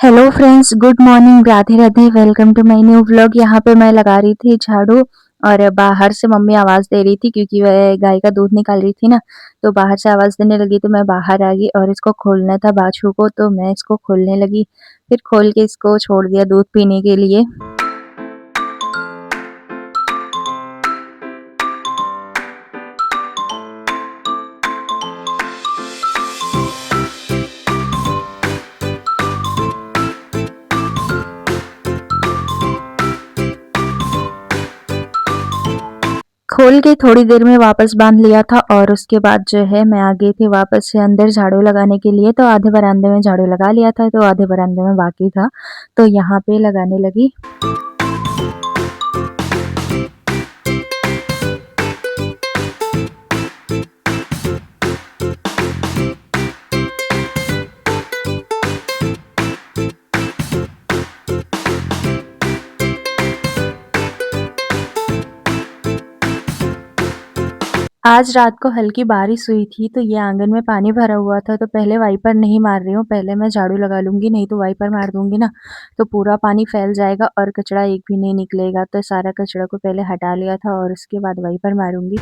Hello friends, good morning, Radhe Radhe. Welcome to my new vlog. यहाँ पे मैं लगा रही थी झाड़ू और बाहर से मम्मी आवाज़ दे रही थी क्योंकि वह गाय का दूध निकाल रही थी ना, तो बाहर से आवाज़ देने लगी तो मैं बाहर आ गई और इसको खोलना था बाछू को, तो मैं इसको खोलने लगी। फिर खोल के इसको छोड़ दिया दूध पीने के लिए। खोल के थोड़ी देर में वापस बांध लिया था और उसके बाद जो है मैं आ गई थी वापस से अंदर झाड़ू लगाने के लिए। तो आधे बरामदे में झाड़ू लगा लिया था, तो आधे बरामदे में बाकी था, तो यहाँ पे लगाने लगी। आज रात को हल्की बारिश हुई थी, तो ये आंगन में पानी भरा हुआ था, तो पहले वाइपर नहीं मार रही हूँ, पहले मैं झाड़ू लगा लूँगी, नहीं तो वाइपर मार दूँगी ना, तो पूरा पानी फैल जाएगा और कचरा एक भी नहीं निकलेगा। तो सारा कचरा को पहले हटा लिया था और उसके बाद वाइपर मारूँगी।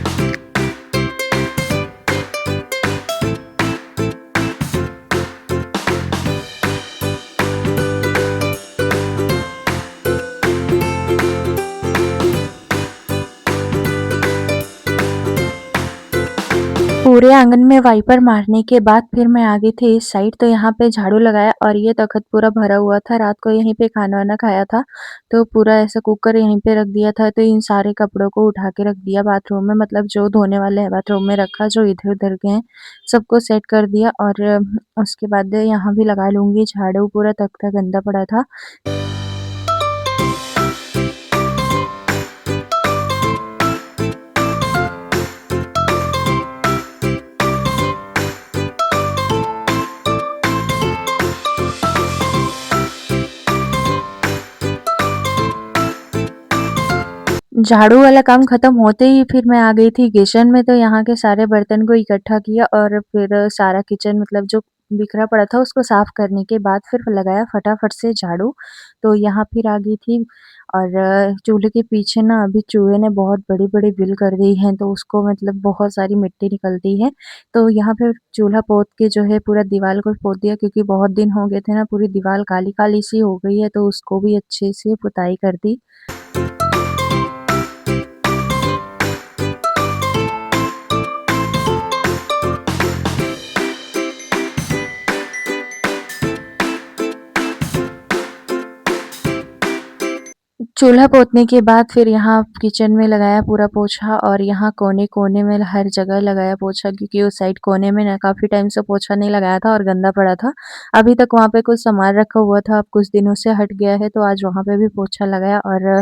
पूरे आंगन में वाइपर मारने के बाद फिर मैं आ गई थी इस साइड, तो यहाँ पे झाड़ू लगाया और ये तखत पूरा भरा हुआ था। रात को यहीं पे खाना-वाना खाया था, तो पूरा ऐसा कुकर यहीं पे रख दिया था, तो इन सारे कपड़ों को उठा के रख दिया बाथरूम में, मतलब जो धोने वाले हैं बाथरूम में रखा, जो इधर-उधर के हैं, सबको सेट कर दिया और उसके बाद यहाँ भी लगा लूँगी झाड़ू, पूरा तख्ता गंदा पड़ा था। झाड़ू वाला काम खत्म होते ही फिर मैं आ गई थी किचन में, तो यहाँ के सारे बर्तन को इकट्ठा किया और फिर सारा किचन मतलब जो बिखरा पड़ा था उसको साफ करने के बाद फिर लगाया फटाफट से झाड़ू। तो यहाँ फिर आ गई थी और चूल्हे के पीछे ना अभी चूहे ने बहुत बड़ी-बड़ी बिल कर दी हैं, तो उसको मतलब बहुत सारी मिट्टी निकलती है। तो यहाँ पे चूल्हा पोत के जो है पूरा दीवार को पोत दिया, क्योंकि बहुत दिन हो गए थे ना, पूरी दीवार काली-काली सी हो गई है, तो उसको भी अच्छे से पुताई कर दी। चूल्हा पोतने के बाद फिर यहाँ किचन में लगाया पूरा पोछा और यहाँ कोने-कोने में हर जगह लगाया पोछा, क्योंकि उस साइड कोने में ना काफ़ी टाइम से पोछा नहीं लगाया था और गंदा पड़ा था। अभी तक वहाँ पे कुछ सामान रखा हुआ था, अब कुछ दिनों से हट गया है, तो आज वहाँ पे भी पोछा लगाया और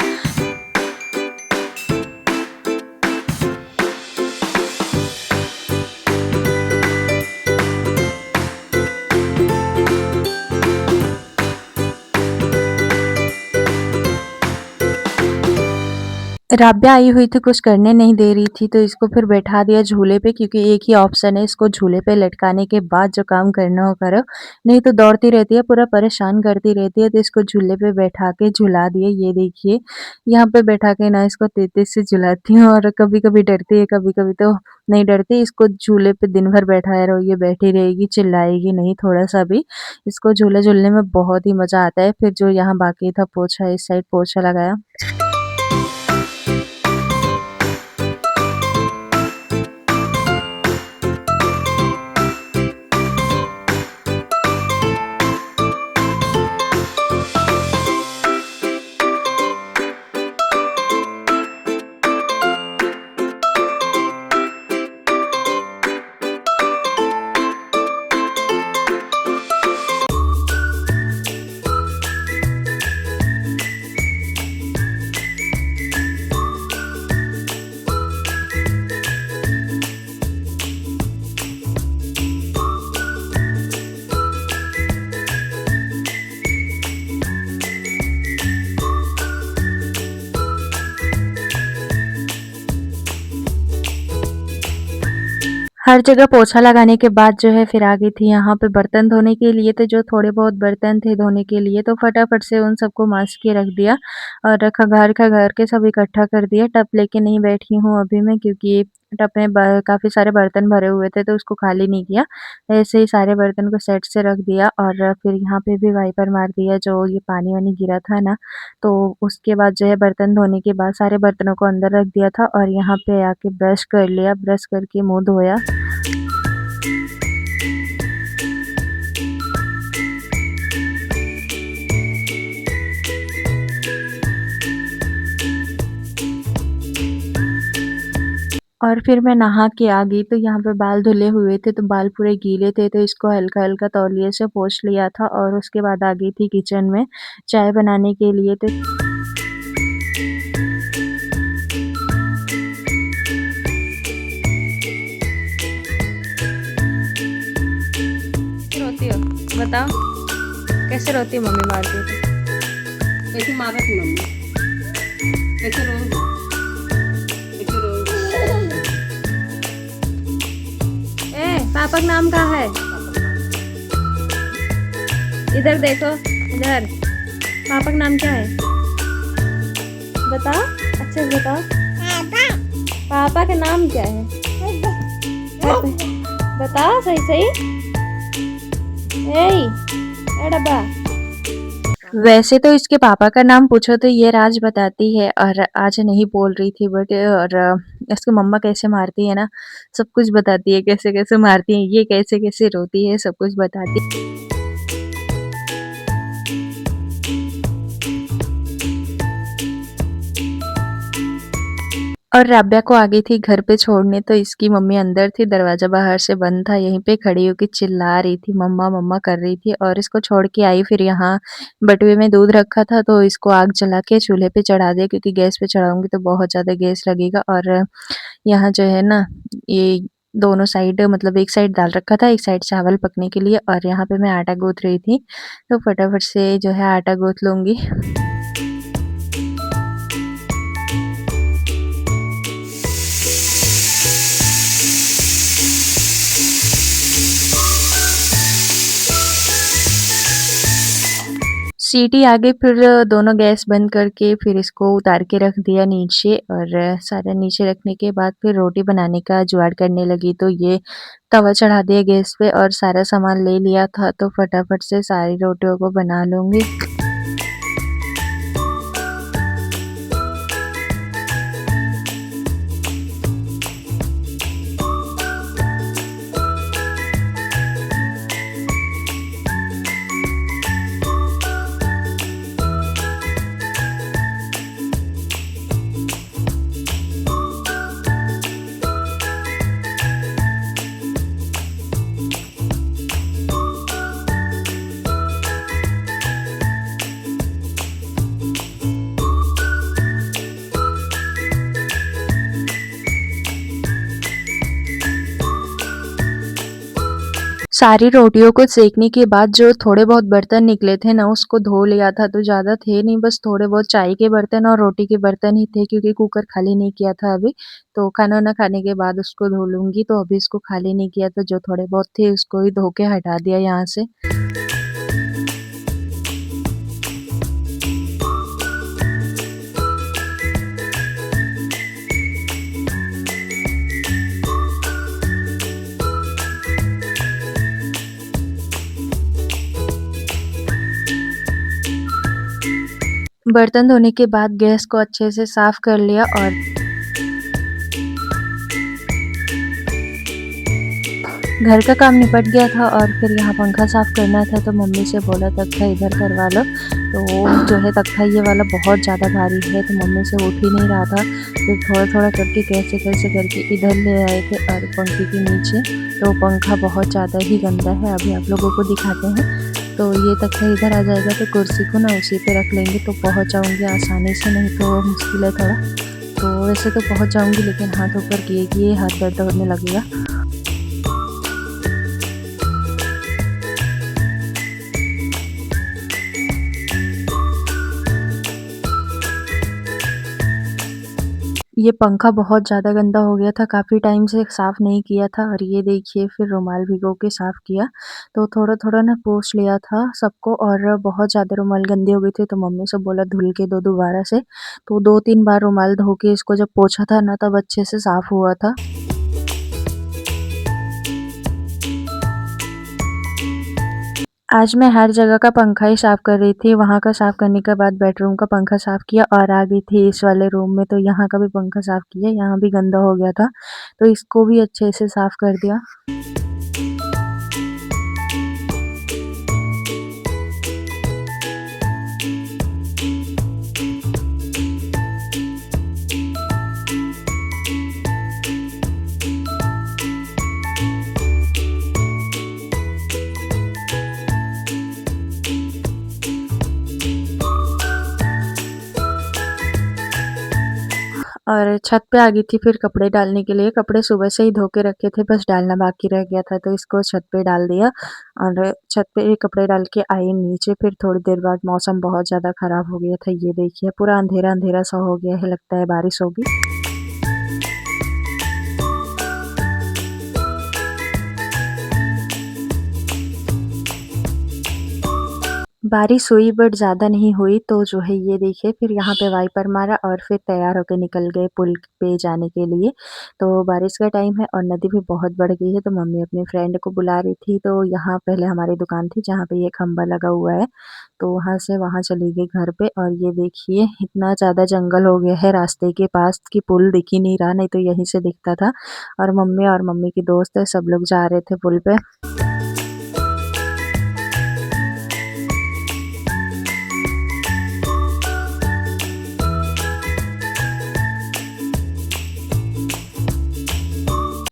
राब्या आई हुई थी, कुछ करने नहीं दे रही थी, तो इसको फिर बैठा दिया झूले पे, क्योंकि एक ही ऑप्शन है इसको झूले पे लटकाने के बाद जो काम करना हो करो, नहीं तो दौड़ती रहती है, पूरा परेशान करती रहती है, तो इसको झूले पे बैठा के झुला दिए। ये देखिए, यहाँ पे बैठा के ना इसको तेज़-तेज़ से झुलाती हूँ और कभी-कभी डरती है, कभी-कभी तो नहीं डरती। इसको झूले पे दिन भर बैठाए रहो, ये बैठी रहेगी, चिल्लाएगी नहीं थोड़ा-सा भी। इसको झूले झूलने में बहुत ही मज़ा आता है। फिर जो यहाँ बाकी था पोछा, इस साइड पोछा लगाया। हर जगह पोछा लगाने के बाद जो है फिर आ गई थी यहाँ पे बर्तन धोने के लिए, तो जो थोड़े बहुत बर्तन थे धोने के लिए तो फटाफट से उन सबको माँज के रख दिया और खंगार-खंगार के सब इकट्ठा कर दिया। टब लेके नहीं बैठी हूँ अभी मैं, क्योंकि टब में ब काफ़ी सारे बर्तन भरे हुए थे तो उसको खाली नहीं किया। ऐसे ही सारे बर्तन को सेट से रख दिया और फिर यहाँ पे भी वाइपर मार दिया, जो ये पानी-वानी गिरा था ना, तो उसके बाद जो है बर्तन धोने के बाद सारे बर्तनों को अंदर रख दिया था और यहाँ पे आके ब्रश कर लिया, ब्रश करके मुँह धोया। और फिर मैं नहा के आ गई, तो यहाँ पे बाल धुले हुए थे तो बाल पूरे गीले थे, तो इसको हल्का-हल्का तौलिए से पोंछ लिया था और उसके बाद आ गई थी किचन में चाय बनाने के लिए। तो कैसे रोती हो? बताओ, कैसे रोती है मम्मी मारती है तो? कैसे मारा थी मम्मी? कैसे रो कैसे रो ए, पापा का नाम क्या है? इधर देखो, इधर। पापा का नाम क्या है? बताओ, अच्छे से बताओ। पापा का नाम क्या है? बताओ सही सही। ए डब्बा। वैसे तो इसके पापा का नाम पूछो तो ये राज बताती है और आज नहीं बोल रही थी, बट और इसकी मम्मा कैसे मारती है ना, सब कुछ बताती है, कैसे-कैसे मारती है, ये कैसे-कैसे रोती है, सब कुछ बताती है। और राब्या को आ गई थी घर पे छोड़ने, तो इसकी मम्मी अंदर थी, दरवाज़ा बाहर से बंद था, यहीं पे खड़ी होके चिल्ला रही थी, मम्मा मम्मा कर रही थी और इसको छोड़ के आई। फिर यहाँ बटुए में दूध रखा था तो इसको आग जला के चूल्हे पे चढ़ा दिया, क्योंकि गैस पे चढ़ाऊँगी तो बहुत ज़्यादा गैस लगेगा। और यहाँ जो है ना, ये दोनों साइड, मतलब एक साइड दाल रखा था, एक साइड चावल पकने के लिए और यहाँ पे मैं आटा गूँथ रही थी, तो फटाफट से जो है आटा गूँथ लूँगी। सीटी आ गई, फिर दोनों गैस बंद करके फिर इसको उतार के रख दिया नीचे और सारा नीचे रखने के बाद फिर रोटी बनाने का जुगाड़ करने लगी। तो ये तवा चढ़ा दिया गैस पे और सारा सामान ले लिया था, तो फटाफट से सारी रोटियों को बना लूँगी। सारी रोटियों को सेकने के बाद जो थोड़े बहुत बर्तन निकले थे ना, उसको धो लिया था, तो ज़्यादा थे नहीं, बस थोड़े बहुत चाय के बर्तन और रोटी के बर्तन ही थे, क्योंकि कुकर खाली नहीं किया था अभी। तो खाना-वाना खाने के बाद उसको धो लूँगी, तो अभी इसको खाली नहीं किया, तो जो थोड़े बहुत थे उसको ही धो के हटा दिया यहाँ से। बर्तन धोने के बाद गैस को अच्छे से साफ कर लिया और घर का काम निपट गया था और फिर यहाँ पंखा साफ़ करना था, तो मम्मी से बोला तख्ता इधर करवा लो। तो जो है तख्ता ये वाला बहुत ज़्यादा भारी है, तो मम्मी से उठ ही नहीं रहा था। फिर थोड़ा-थोड़ा करके कैसे-कैसे करके इधर ले आए थे और पंखे के नीचे। तो पंखा बहुत ज़्यादा ही गंदा है, अभी आप लोगों को दिखाते हैं। तो ये तख्ता इधर आ जाएगा तो कुर्सी को ना उसी पे रख लेंगे, तो पहुँच जाऊँगी आसानी से, नहीं तो मुश्किल है थोड़ा। तो वैसे तो पहुँच जाऊँगी, लेकिन हाथ ऊपर किए हाथ दर्द होने लगेगा। ये पंखा बहुत ज़्यादा गंदा हो गया था, काफ़ी टाइम से साफ़ नहीं किया था और ये देखिए फिर रुमाल भिगो के साफ़ किया, तो थोड़ा-थोड़ा ना पोंछ लिया था सबको और बहुत ज़्यादा रुमाल गंदे हो गए थे, तो मम्मी से बोला धुल के दो दोबारा से, तो 2-3 बार रुमाल धो के इसको जब पोंछा था ना तब अच्छे से साफ़ हुआ था। आज मैं हर जगह का पंखा ही साफ़ कर रही थी, वहाँ का साफ़ करने के बाद बेडरूम का पंखा साफ़ किया और आ गई थी इस वाले रूम में, तो यहाँ का भी पंखा साफ़ किया, यहाँ भी गंदा हो गया था, तो इसको भी अच्छे से साफ़ कर दिया। और छत पे आ गई थी फिर कपड़े डालने के लिए, कपड़े सुबह से ही धो के रखे थे, बस डालना बाकी रह गया था, तो इसको छत पे डाल दिया और छत पे ही कपड़े डाल के आई नीचे, फिर थोड़ी देर बाद मौसम बहुत ज़्यादा ख़राब हो गया था, ये देखिए पूरा अंधेरा-अंधेरा सा हो गया है, लगता है बारिश होगी। बारिश हुई बट ज़्यादा नहीं हुई, तो जो है ये देखिए फिर यहाँ पे वाइपर मारा और फिर तैयार होके निकल गए पुल पे जाने के लिए। तो बारिश का टाइम है और नदी भी बहुत बढ़ गई है, तो मम्मी अपनी फ्रेंड को बुला रही थी, तो यहाँ पहले हमारी दुकान थी जहाँ पे ये खंभा लगा हुआ है, तो वहाँ से वहाँ चली गई घर पे और ये देखिए इतना ज़्यादा जंगल हो गया है रास्ते के पास कि पुल दिख ही नहीं रहा, नहीं तो यहीं से दिखता था और मम्मी की दोस्त है, सब लोग जा रहे थे पुल पे।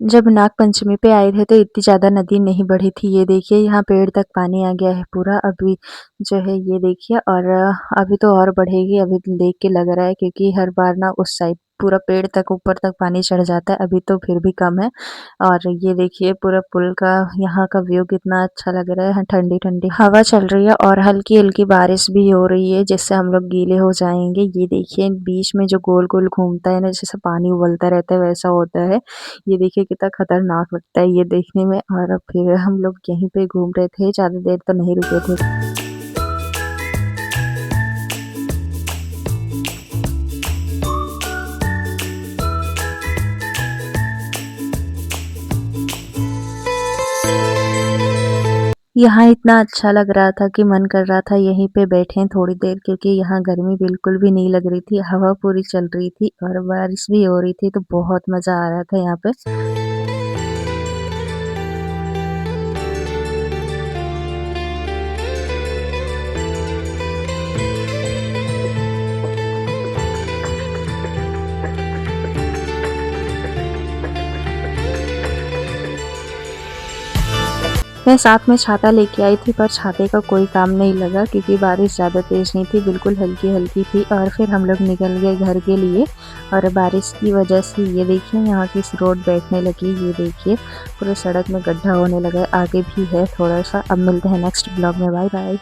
जब नाग पंचमी पे आए थे तो इतनी ज़्यादा नदी नहीं बढ़ी थी, ये देखिए यहाँ पेड़ तक पानी आ गया है पूरा अभी जो है ये देखिए और अभी तो और बढ़ेगी, अभी देख के लग रहा है क्योंकि हर बार ना उस साइड पूरा पेड़ तक ऊपर तक पानी चढ़ जाता है, अभी तो फिर भी कम है और ये देखिए पूरा पुल का यहाँ का व्यू कितना अच्छा लग रहा है, ठंडी-ठंडी हवा चल रही है और हल्की-हल्की बारिश भी हो रही है जिससे हम लोग गीले हो जाएँगे, ये देखिए बीच में जो गोल-गोल घूमता है ना जैसे पानी उबलता रहता है वैसा होता है। ये देखिए कितना खतरनाक लगता है ये देखने में और फिर हम लोग यहीं पे घूम रहे थे, ज़्यादा देर तो नहीं रुके थे। यहाँ इतना अच्छा लग रहा था कि मन कर रहा था यहीं पे बैठें थोड़ी देर क्योंकि यहाँ गर्मी बिल्कुल भी नहीं लग रही थी, हवा पूरी चल रही थी और बारिश भी हो रही थी, तो बहुत मज़ा आ रहा था यहाँ पे। मैं साथ में छाता लेके आई थी पर छाते का कोई काम नहीं लगा क्योंकि बारिश ज़्यादा तेज़ नहीं थी, बिल्कुल हल्की-हल्की थी और फिर हम लोग निकल गए घर के लिए और बारिश की वजह से ये देखिए यहाँ की रोड बैठने लगी, ये देखिए पूरे सड़क में गड्ढा होने लगा है, आगे भी है थोड़ा-सा। अब मिलते हैं नेक्स्ट ब्लॉग में, बाय बाय।